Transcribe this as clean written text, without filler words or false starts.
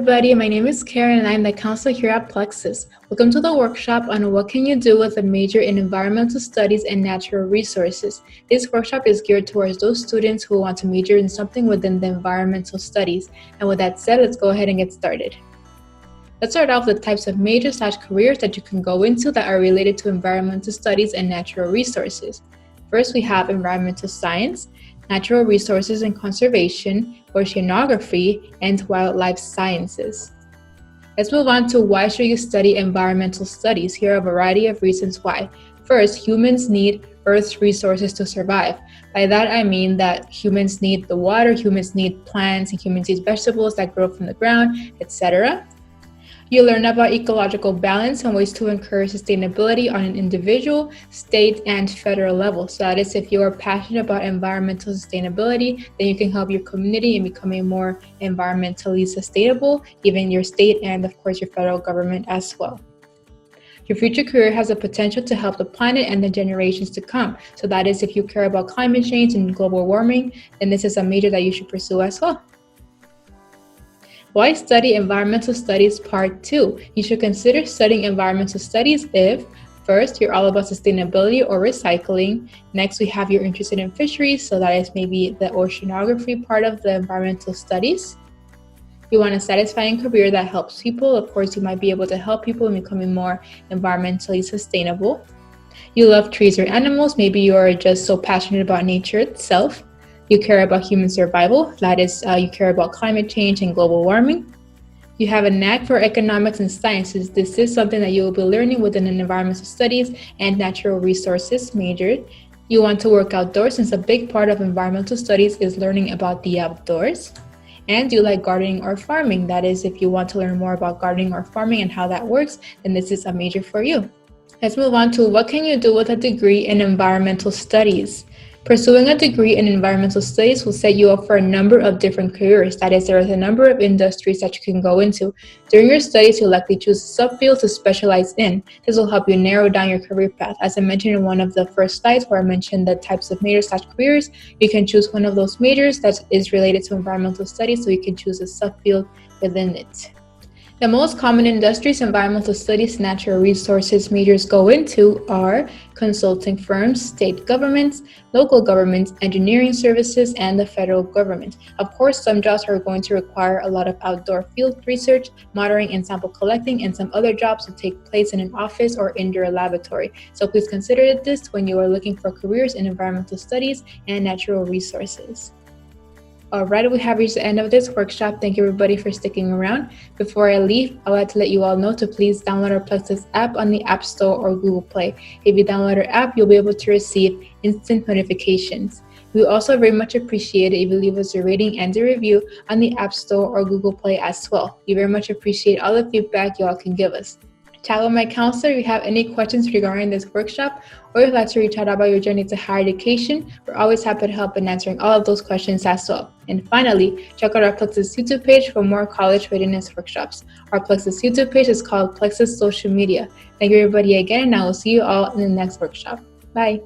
everybody, my name is Karen and I'm the counselor here at Plexus. Welcome to the workshop on what can you do with a major in environmental studies and natural resources. This workshop is geared towards those students who want to major in something within the environmental studies. And with that said, let's go ahead and get started. Let's start off with the types of major/careers that you can go into that are related to environmental studies and natural resources. First, we have environmental science, natural resources and conservation, oceanography, and wildlife sciences. Let's move on to why should you study environmental studies. Here are a variety of reasons why. First, humans need Earth's resources to survive. By that I mean that humans need the water, humans need plants, and humans need vegetables that grow from the ground, etc. You learn about ecological balance and ways to encourage sustainability on an individual, state, and federal level. So that is, if you are passionate about environmental sustainability, then you can help your community in becoming more environmentally sustainable, even your state and of course your federal government as well. Your future career has the potential to help the planet and the generations to come. So that is, if you care about climate change and global warming, then this is a major that you should pursue as well. Why study environmental studies part 2? You should consider studying environmental studies if, first, you're all about sustainability or recycling. Next, we have you're interested in fisheries, so that is maybe the oceanography part of the environmental studies. You want a satisfying career that helps people. Of course, you might be able to help people in becoming more environmentally sustainable. You love trees or animals. Maybe you're just so passionate about nature itself. You care about human survival, that is, you care about climate change and global warming. You have a knack for economics and sciences. This is something that you will be learning within an environmental studies and natural resources major. You want to work outdoors, since a big part of environmental studies is learning about the outdoors. And you like gardening or farming. That is, if you want to learn more about gardening or farming and how that works, then this is a major for you. Let's move on to what can you do with a degree in environmental studies. Pursuing a degree in environmental studies will set you up for a number of different careers. That is, there is a number of industries that you can go into. During your studies, you'll likely choose a subfield to specialize in. This will help you narrow down your career path. As I mentioned in one of the first slides where I mentioned the types of majors/careers, you can choose one of those majors that is related to environmental studies, so you can choose a subfield within it. The most common industries environmental studies and natural resources majors go into are consulting firms, state governments, local governments, engineering services, and the federal government. Of course, some jobs are going to require a lot of outdoor field research, monitoring, and sample collecting, and some other jobs will take place in an office or indoor laboratory. So please consider this when you are looking for careers in environmental studies and natural resources. Alright, we have reached the end of this workshop. Thank you everybody for sticking around. Before I leave, I'd like to let you all know to please download our Plexus app on the App Store or Google Play. If you download our app, you'll be able to receive instant notifications. We also very much appreciate it if you leave us a rating and a review on the App Store or Google Play as well. We very much appreciate all the feedback you all can give us. Chat with my counselor if you have any questions regarding this workshop, or if you'd like to reach out about your journey to higher education. We're always happy to help in answering all of those questions as well. And finally, check out our Plexus YouTube page for more college readiness workshops. Our Plexus YouTube page is called Plexus Social Media. Thank you everybody again, and I will see you all in the next workshop. Bye.